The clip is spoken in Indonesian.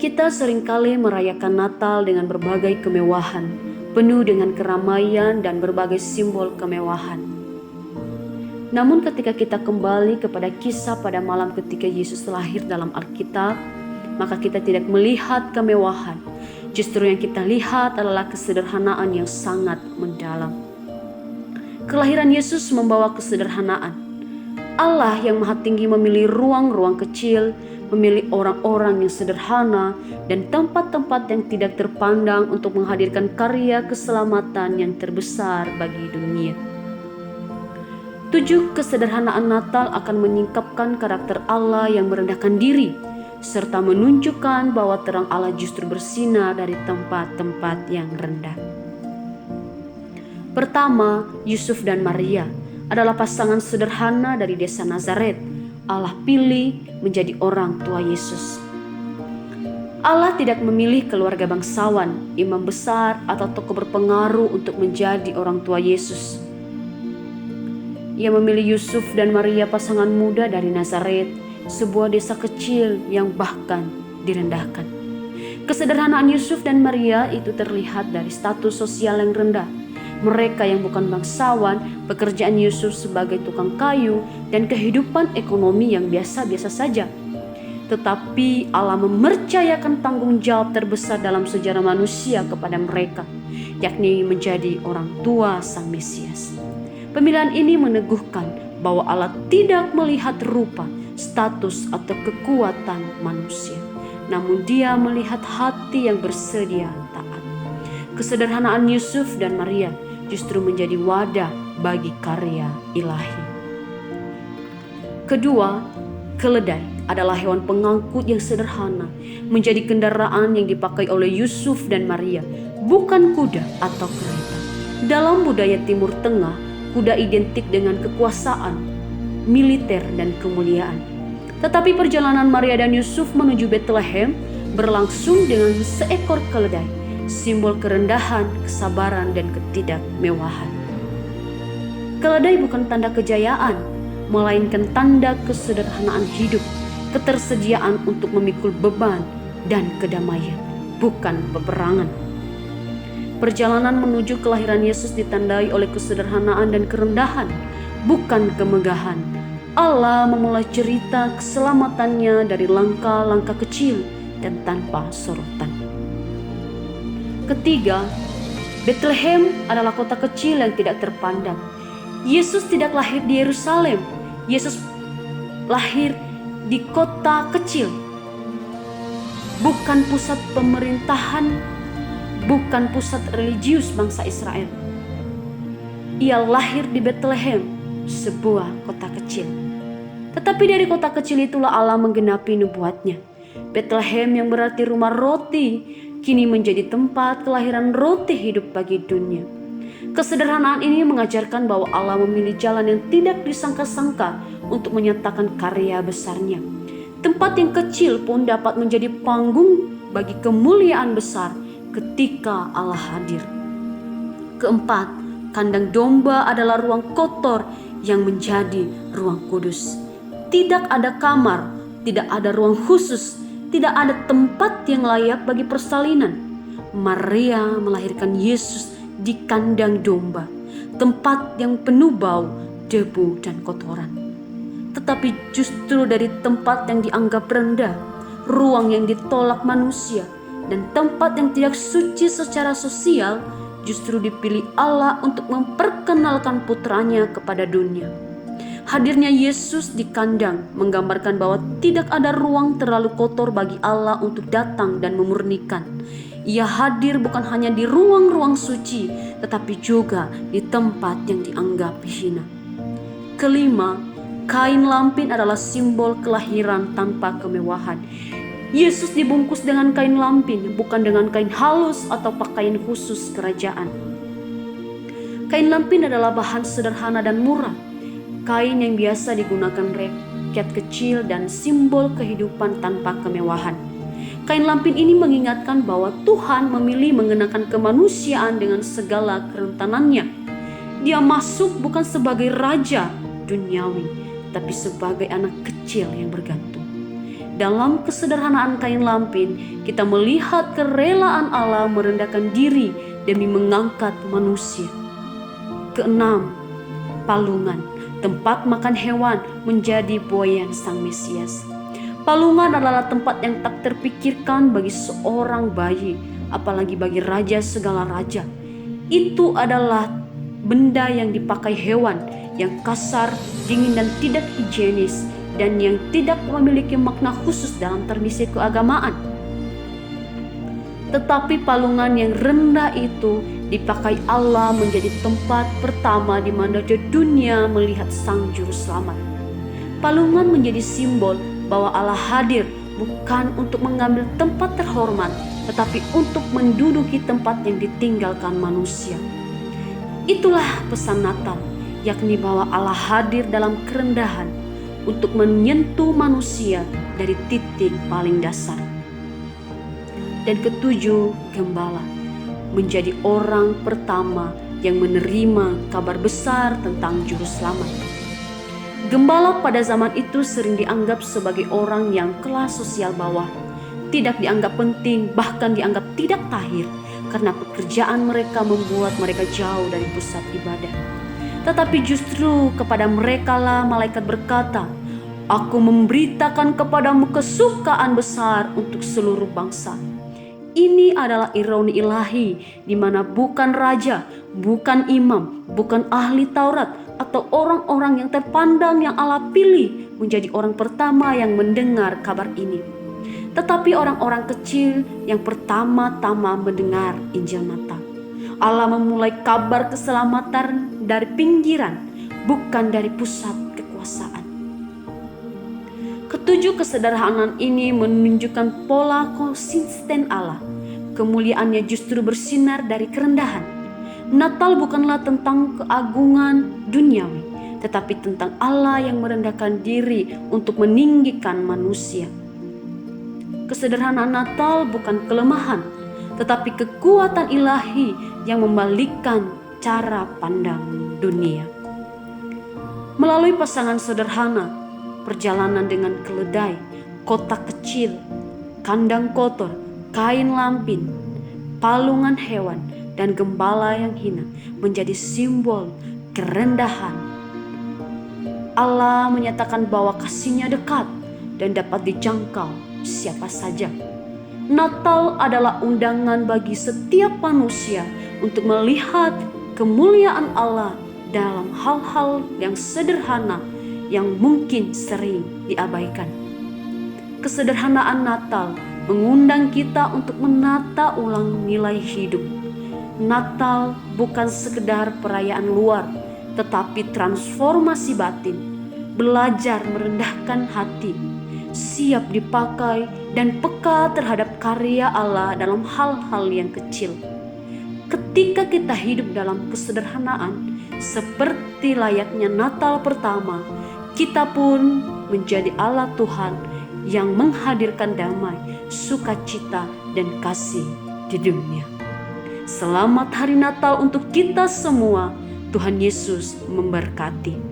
Kita seringkali merayakan Natal dengan berbagai kemewahan, penuh dengan keramaian dan berbagai simbol kemewahan. Namun ketika kita kembali kepada kisah pada malam ketika Yesus lahir dalam Alkitab, maka kita tidak melihat kemewahan. Justru yang kita lihat adalah kesederhanaan yang sangat mendalam. Kelahiran Yesus membawa kesederhanaan. Allah yang Maha Tinggi memilih ruang-ruang kecil, memilih orang-orang yang sederhana dan tempat-tempat yang tidak terpandang untuk menghadirkan karya keselamatan yang terbesar bagi dunia. 7 kesederhanaan Natal akan menyingkapkan karakter Allah yang merendahkan diri, serta menunjukkan bahwa terang Allah justru bersinar dari tempat-tempat yang rendah. Pertama, Yusuf dan Maria adalah pasangan sederhana dari desa Nazaret. Allah pilih menjadi orang tua Yesus. Allah tidak memilih keluarga bangsawan, imam besar, atau tokoh berpengaruh untuk menjadi orang tua Yesus. Ia memilih Yusuf dan Maria, pasangan muda dari Nazaret, sebuah desa kecil yang bahkan direndahkan. Kesederhanaan Yusuf dan Maria itu terlihat dari status sosial yang rendah. Mereka yang bukan bangsawan, pekerjaan Yusuf sebagai tukang kayu, dan kehidupan ekonomi yang biasa-biasa saja. Tetapi Allah mempercayakan tanggung jawab terbesar dalam sejarah manusia kepada mereka, yakni menjadi orang tua Sang Mesias. Pemilihan ini meneguhkan bahwa Allah tidak melihat rupa, status, atau kekuatan manusia, namun Dia melihat hati yang bersedia taat. Kesederhanaan Yusuf dan Maria justru menjadi wadah bagi karya ilahi. Kedua, keledai adalah hewan pengangkut yang sederhana, menjadi kendaraan yang dipakai oleh Yusuf dan Maria, bukan kuda atau kereta. Dalam budaya Timur Tengah, kuda identik dengan kekuasaan, militer, dan kemuliaan. Tetapi perjalanan Maria dan Yusuf menuju Bethlehem berlangsung dengan seekor keledai, simbol kerendahan, kesabaran, dan ketidakmewahan. Keledai bukan tanda kejayaan, melainkan tanda kesederhanaan hidup, ketersediaan untuk memikul beban, dan kedamaian, bukan peperangan. Perjalanan menuju kelahiran Yesus ditandai oleh kesederhanaan dan kerendahan, bukan kemegahan. Allah memulai cerita keselamatannya dari langkah-langkah kecil dan tanpa sorotan. Ketiga, Bethlehem adalah kota kecil yang tidak terpandang. Yesus tidak lahir di Yerusalem. Yesus lahir di kota kecil, bukan pusat pemerintahan, bukan pusat religius bangsa Israel. Ia lahir di Bethlehem, sebuah kota kecil. Tetapi dari kota kecil itulah Allah menggenapi nubuatnya. Bethlehem yang berarti rumah roti, kini menjadi tempat kelahiran roti hidup bagi dunia. Kesederhanaan ini mengajarkan bahwa Allah memilih jalan yang tidak disangka-sangka untuk menyatakan karya besarnya. Tempat yang kecil pun dapat menjadi panggung bagi kemuliaan besar ketika Allah hadir. Keempat, kandang domba adalah ruang kotor yang menjadi ruang kudus. Tidak ada kamar, tidak ada ruang khusus, tidak ada tempat yang layak bagi persalinan. Maria melahirkan Yesus di kandang domba, tempat yang penuh bau, debu, dan kotoran. Tetapi justru dari tempat yang dianggap rendah, ruang yang ditolak manusia, dan tempat yang tidak suci secara sosial, justru dipilih Allah untuk memperkenalkan putranya kepada dunia. Hadirnya Yesus di kandang menggambarkan bahwa tidak ada ruang terlalu kotor bagi Allah untuk datang dan memurnikan. Ia hadir bukan hanya di ruang-ruang suci, tetapi juga di tempat yang dianggap hina. Kelima, kain lampin adalah simbol kelahiran tanpa kemewahan. Yesus dibungkus dengan kain lampin, bukan dengan kain halus atau pakaian khusus kerajaan. Kain lampin adalah bahan sederhana dan murah. Kain yang biasa digunakan rakyat kecil dan simbol kehidupan tanpa kemewahan. Kain lampin ini mengingatkan bahwa Tuhan memilih mengenakan kemanusiaan dengan segala kerentanannya. Dia masuk bukan sebagai raja duniawi, tapi sebagai anak kecil yang bergantung. dalam kesederhanaan kain lampin, kita melihat kerelaan Allah merendahkan diri demi mengangkat manusia. Keenam, palungan, tempat makan hewan menjadi buayan Sang Mesias. Palungan adalah tempat yang tak terpikirkan bagi seorang bayi, apalagi bagi raja segala raja. Itu adalah benda yang dipakai hewan yang kasar, dingin dan tidak higienis, dan yang tidak memiliki makna khusus dalam tradisi keagamaan. Tetapi palungan yang rendah itu dipakai Allah menjadi tempat pertama di mana dunia melihat Sang Juru Selamat. Palungan menjadi simbol bahwa Allah hadir bukan untuk mengambil tempat terhormat, tetapi untuk menduduki tempat yang ditinggalkan manusia. Itulah pesan Natal, yakni bahwa Allah hadir dalam kerendahan untuk menyentuh manusia dari titik paling dasar. Dan ketujuh, gembala menjadi orang pertama yang menerima kabar besar tentang Juru Selamat. Gembala pada zaman itu sering dianggap sebagai orang yang kelas sosial bawah, tidak dianggap penting, bahkan dianggap tidak tahir, karena pekerjaan mereka membuat mereka jauh dari pusat ibadah. Tetapi justru kepada merekalah malaikat berkata, "Aku memberitakan kepadamu kesukaan besar untuk seluruh bangsa." Ini adalah ironi ilahi, di mana bukan raja, bukan imam, bukan ahli Taurat, atau orang-orang yang terpandang yang Allah pilih menjadi orang pertama yang mendengar kabar ini, tetapi orang-orang kecil yang pertama-tama mendengar Injil Natal. Allah memulai kabar keselamatan dari pinggiran, bukan dari pusat kekuasaan. Ketujuh kesederhanaan ini menunjukkan pola konsisten Allah. Kemuliaannya justru bersinar dari kerendahan. Natal bukanlah tentang keagungan duniawi, tetapi tentang Allah yang merendahkan diri untuk meninggikan manusia. Kesederhanaan Natal bukan kelemahan, tetapi kekuatan ilahi yang membalikkan cara pandang dunia. Melalui pasangan sederhana, perjalanan dengan keledai, kotak kecil, kandang kotor, kain lampin, palungan hewan, dan gembala yang hina menjadi simbol kerendahan. Allah menyatakan bahwa kasih-Nya dekat dan dapat dijangkau siapa saja. Natal adalah undangan bagi setiap manusia untuk melihat kemuliaan Allah dalam hal-hal yang sederhana yang mungkin sering diabaikan. Kesederhanaan Natal mengundang kita untuk menata ulang nilai hidup. Natal bukan sekedar perayaan luar, tetapi transformasi batin, belajar merendahkan hati, siap dipakai dan peka terhadap karya Allah dalam hal-hal yang kecil. Ketika kita hidup dalam kesederhanaan, seperti layaknya Natal pertama, kita pun menjadi Allah Tuhan yang menghadirkan damai, sukacita, dan kasih di dunia. Selamat Hari Natal untuk kita semua. Tuhan Yesus memberkati.